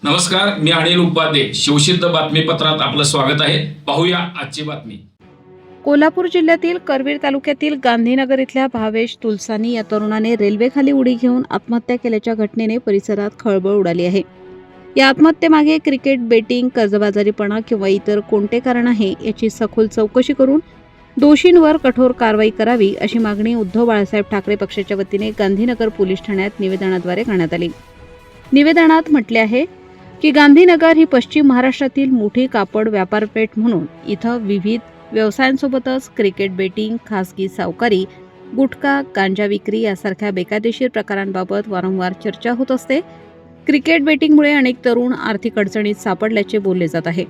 नमस्कार, मी अनिल उपाध्ये. शिवसिद्ध बातमीपत्रात आपलं स्वागत आहे. पाहूया आजची बातमी. कोल्हापूर जिल्ह्यातील करवीर तालुक्यातील गांधीनगर इथल्या भावेश तुलसानी या तरुणाने रेल्वेखाली उडी घेऊन आत्महत्या केल्याच्या घटनेने परिसरात खळबळ उडाली आहे. या आत्महत्येमागे क्रिकेट बेटिंग, कर्जबाजारीपणा किंवा इतर कोणते कारण आहे याची सखोल चौकशी करून दोषींवर कठोर कारवाई करावी अशी मागणी उद्धव बाळासाहेब ठाकरे पक्षाच्या वतीने गांधीनगर पोलीस ठाण्यात निवेदनाद्वारे करण्यात आली. निवेदनात म्हटले आहे की गांधीनगर ही पश्चिम महाराष्ट्रातील मोठी कापड व्यापारपेठ म्हणून इथं विविध व्यवसायांसोबतच क्रिकेट बेटिंग, खासगी सावकारी, गुटखा, गांजा विक्री यासारख्या बेकायदेशीर प्रकारांबाबत वारंवार चर्चा होत असते. क्रिकेट बेटिंगमुळे अनेक तरुण आर्थिक अडचणीत सापडल्याचे बोलले जात आहे.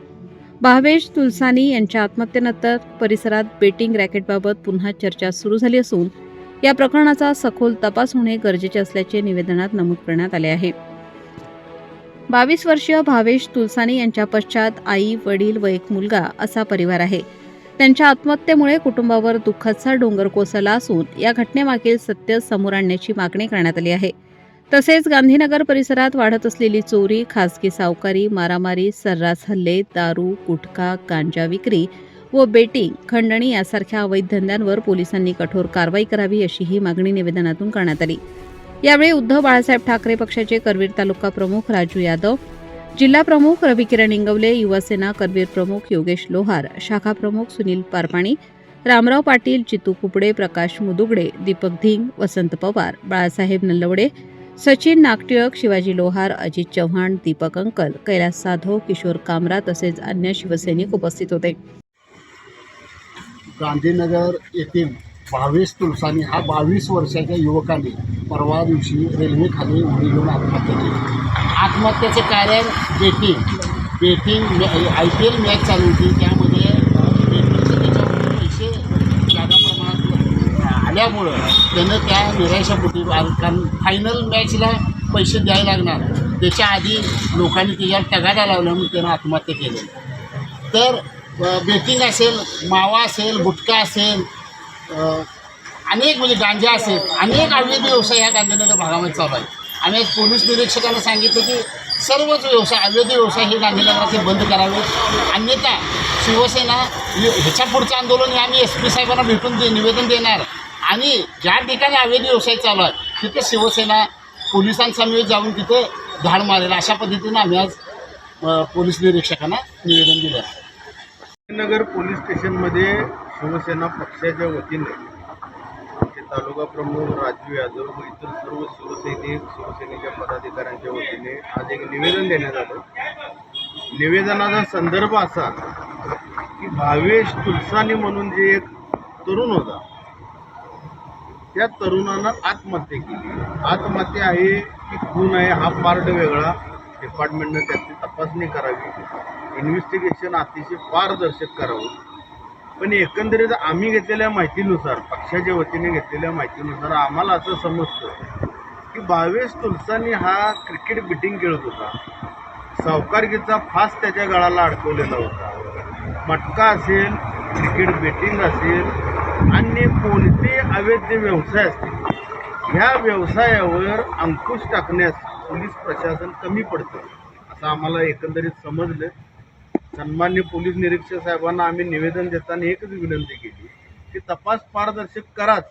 भावेश तुलसानी यांच्या आत्महत्येनंतर परिसरात बेटिंग रॅकेटबाबत पुन्हा चर्चा सुरू झाली असून या प्रकरणाचा सखोल तपास होणे गरजेचे असल्याचे निवेदनात नमूद करण्यात आले आहे. 22 वर्षीय भावेश तुलसानी यांच्या पश्चात आई, वडील व एक मुलगा असा परिवार आहे. त्यांच्या आत्महत्येमुळे कुटुंबावर दुःखाचा डोंगर कोसळला असून या घटनेमागील सत्य समोर आणण्याची मागणी करण्यात आली आहे. तसेच गांधीनगर परिसरात वाढत असलेली चोरी, खासगी सावकारी, मारामारी, सर्रास हल्ले, दारू, गुटखा, गांजा विक्री व बेटिंग, खंडणी यासारख्या अवैध धंद्यांवर पोलिसांनी कठोर कारवाई करावी अशी ही मागणी निवेदनातून करण्यात आली. यावेळी उद्धव बाळासाहेब ठाकरे पक्षाचे करवीर तालुका प्रमुख राजू यादव, जिल्हा प्रमुख रविकिरण इंगवले, युवासेना करवीर प्रमुख योगेश लोहार, शाखा प्रमुख सुनील पारपाणी, रामराव पाटील, जितू कुपडे, प्रकाश मुदुगडे, दीपक धिंग, वसंत पवार, बाळासाहेब नल्लवडे, सचिन नागटिळक, शिवाजी लोहार, अजित चव्हाण, दीपक अंकल, कैलास साधव, किशोर कामरा तसेच अन्य शिवसैनिक उपस्थित होते. गांधीनगर येथील भावेश तुलसानी हा 22 वर्षाच्या युवकाने परवा दिवशी रेल्वेखाली उडी घेऊन आत्महत्या केली. आत्महत्येचे कारण बेटिंग IPL मॅच चालू होती, त्यामध्ये बेटिंगचे त्याच्यावर पैसे जादा प्रमाणात आल्यामुळं त्यानं त्या निराशापोटी, कारण फायनल मॅचला पैसे द्यायला लागणार त्याच्या आधी लोकांनी त्याच्यावर तगादा लावला म्हणून त्यानं आत्महत्या केली. तर बेटिंग असेल, मावा असेल, गुटखा असेल, अनेक म्हणजे गांजा असेल, अनेक अवैध व्यवसाय ह्या गांधीनगर भागामध्ये चालू आहे. आम्ही आज पोलीस निरीक्षकांना सांगितलं की सर्वच व्यवसाय, अवैध व्यवसाय हे गांधीनगराचे बंद करावे, अन्यथा शिवसेना ह्याच्या पुढचं आंदोलन हे आम्ही SP साहेबांना भेटून निवेदन देणार आणि ज्या ठिकाणी अवैध व्यवसाय चालू आहे तिथे शिवसेना पोलिसांसमवेत जाऊन तिथे धाड मारेल अशा पद्धतीनं आम्ही आज पोलीस निरीक्षकांना निवेदन दिलं आहे. नगर पोलीस स्टेशनमध्ये शिवसेना पक्षाच्या वतीने तालुका प्रमुख राजू यादव व इतर सर्व शिवसेनेच्या पदाधिकाऱ्यांच्या वतीने आज एक निवेदन देण्यात आलं. निवेदनाचा संदर्भ असा की भावेश तुलसानी म्हणून जे एक तरुण होता त्या तरुणानं आत्महत्या केली. आत्महत्या आहे की खून आहे हा पार्ट वेगळा, डिपार्टमेंटनं त्याची तपासणी करावी, इन्व्हेस्टिगेशन अतिशय पारदर्शक करावं. पण एकंदरीत आम्ही घेतलेल्या माहितीनुसार, पक्षाच्या वतीने घेतलेल्या माहितीनुसार आम्हाला असं समजतं की भावेश तुलसानी हा क्रिकेट बेटिंग खेळत होता. सावकारकीचा फास त्याच्या गळाला अडकवलेला होता. मटका असेल, क्रिकेट बेटिंग असेल, अन्य कोणते अवैध व्यवसाय असतील, ह्या व्यवसायावर अंकुश टाकण्यास पोलीस प्रशासन कमी पडतं असं आम्हाला एकंदरीत समजलं. सन्मान्य पोलीस निरीक्षक साहेबांना आम्ही निवेदन देताना एकच विनंती केली की तपास पारदर्शक कराच,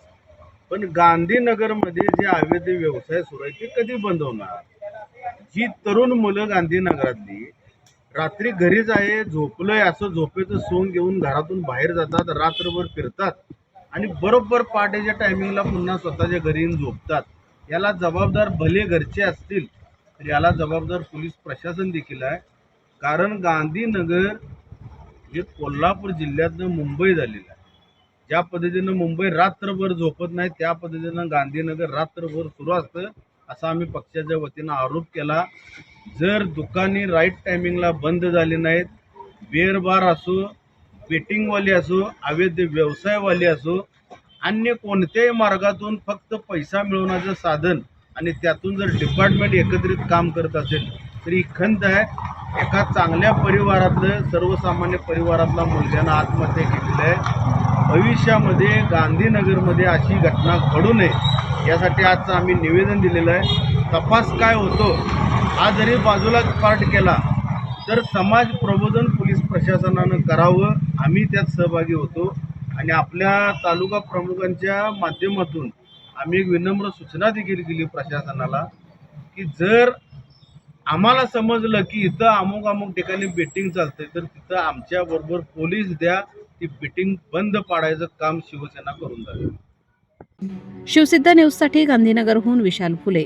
पण गांधीनगरमध्ये जे अवैध व्यवसाय सुरू आहे ते कधी बंद होणार? जी तरुण मुलं गांधीनगरातली रात्री घरीच आहे, झोपलंय असं झोपेचं सोंग घेऊन घरातून बाहेर जातात, रात्रभर फिरतात आणि बरोबर पहाटेच्या टायमिंगला पुन्हा स्वतःच्या घरी येऊन झोपतात. याला जबाबदार भले घरचे असतील तर याला जबाबदार पोलीस प्रशासन देखील आहे. कारण गांधीनगर हे कोल्हापूर जिल्ह्यातनं मुंबई झालेलं आहे. ज्या पद्धतीनं मुंबई रात्रभर झोपत नाही त्या पद्धतीनं गांधीनगर रात्रभर सुरू असतं असा आम्ही पक्षाच्या वतीनं आरोप केला. जर दुकाने राईट टायमिंगला बंद झाली नाहीत, बिअर बार असो, बेटिंगवाले असो, अवैध व्यवसायवाले असो, अन्य कोणत्याही मार्गातून फक्त पैसा मिळवण्याचं साधन आणि त्यातून जर डिपार्टमेंट एकत्रित काम करत असेल तरी खंत आहे. एका चांगल्या परिवारातलं, सर्वसामान्य परिवारातला मुलग्यानं आत्महत्या केलेली आहे. भविष्यामध्ये गांधीनगरमध्ये अशी घटना घडू नये यासाठी आजचं आम्ही निवेदन दिलेलं आहे. तपास काय होतो हा जरी बाजूला पार्ट केला तर समाज प्रबोधन पोलीस प्रशासनानं करावं. आम्ही त्यात सहभागी होतो आणि आपल्या तालुका प्रमुखांच्या माध्यमातून आम्ही एक विनम्र सूचना देखील केली प्रशासनाला की जर आम्हाला समजलं की इथं अमुक ठिकाणी बेटिंग चालतंय तर तिथं आमच्याबरोबर पोलीस द्या, ती बेटिंग बंद पाडायचं काम शिवसेना करून जाईल. शिवसिद्ध न्यूजसाठी गांधीनगरहून विशाल फुले.